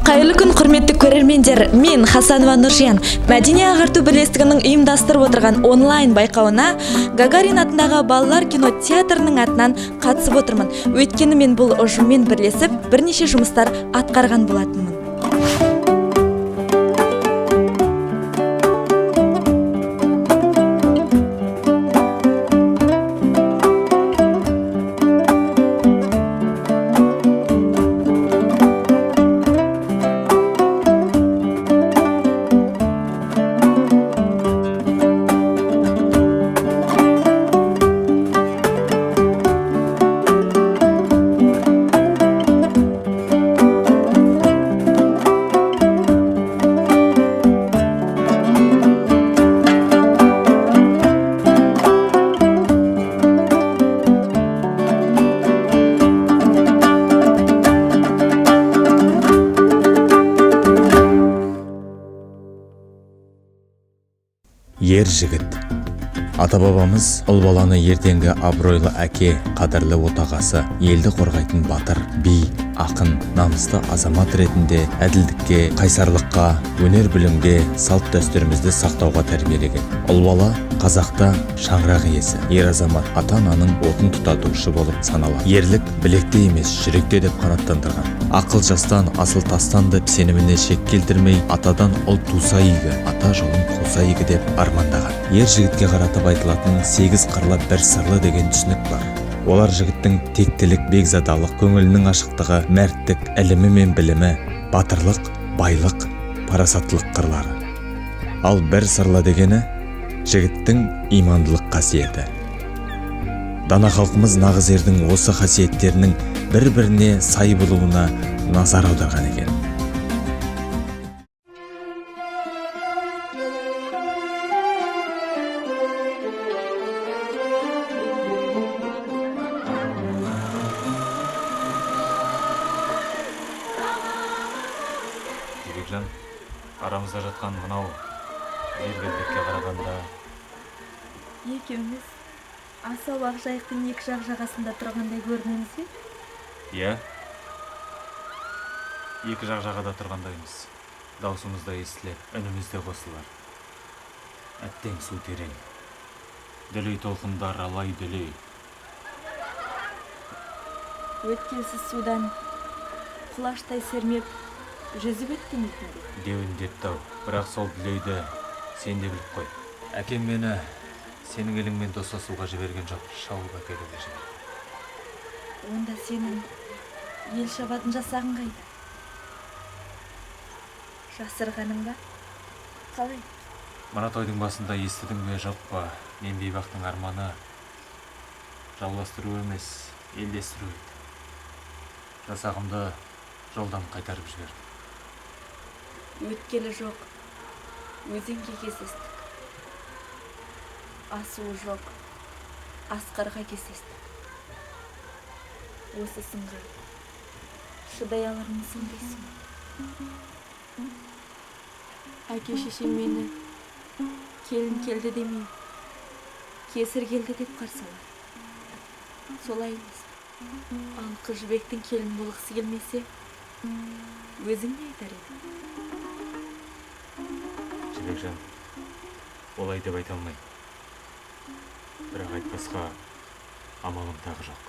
Қайырлы күн, құрметті көрермендер. Мен Хасанова Нұржан. Мәдени ағарту бірлестігінің ұйымдастырып отырған онлайн байқауына Гагарин атындағы балалар кино театрының атынан қатысып отырмын. Өйткені мен бұл ұжыммен бірлесіп бірнеше жұмыстар атқарған болатынмын. Ер жігіт. Ата-бабамыз ұл баланы ертеңгі абыройлы әке, қадірлі отағасы, елді қорғайтын батыр, би, ақын, намысты азамат ретінде әділдікке, қайсарлыққа, өнер білімге, салт дәстүрімізді сақтауға тәрбиелеген. Ұл бала қазақта шаңырақ иесі, ер азамат ата-ананың отын тұтатушы болып саналады. Ерлік білекте емес, жүректе деп қанаттандырған. Ақыл жастан, асыл тастан деп сеніміне шек келтірмей, атадан ұл туса игі, ата жолын қуса игі деп армандаған. Ер жігітке қаратып айтылатын 8 қырлы бір сырлы деген түсінік бар. Олар жігіттің тектілік, бекзадалық, көңілінің ашықтығы, мәрттік, ілімі мен білімі, батырлық, байлық, парасаттылық қырлары. Ал бір сырлы дегені жігіттің имандылық қасиеті. Дана халқымыз нағыз ердің осы қасиеттерінің бір-біріне сай болуына назар аударған екен. Жібекжан, арамызда жатқан мынау ергелдекке қарағанда Екеуміз асау ақ жайықтың екі жақ жағасында тұрғандай көрінеміз бе? Иә, екі жақ жағада тұрғандаймыз. Даусымыз да естілер, үніміз де қосылар. Әттең су терең, дүлей толқындар алай дүлей. Өткелсіз судан құлаштай сермеп жүзіп өттің екен бе? Деуін депті-ау, бірақ сол дүлейді сен де біліп қой. Әкем мені сенің еліңмен достасуға жіберген жоқ, шауып әкелуге жіберді. Онда сенің ел шабатын жасағың қайда? Жасырғаның ба? Қалай? Мына тойдың басында естідің бе жоқ па, мен бейбақтың арманы жауластыру емес, елдестіру еді. Жасағымды жолдан қайтарып жіберді. Өткелі жоқ, өзенге кездестік. Асуы жоқ, асқарға кездестік. Осы сынға шыдай алармысың дейсің? Әке-шешем мені келін келді демей, кесір келді деп қарсы алар. Солай емес. Ал қыз жібектің келін болғысы келмесе, өзің не айтар едің? Жібекжан, олай деп айта алмаймын. Бірақ айтпасқа амалым тағы жоқ.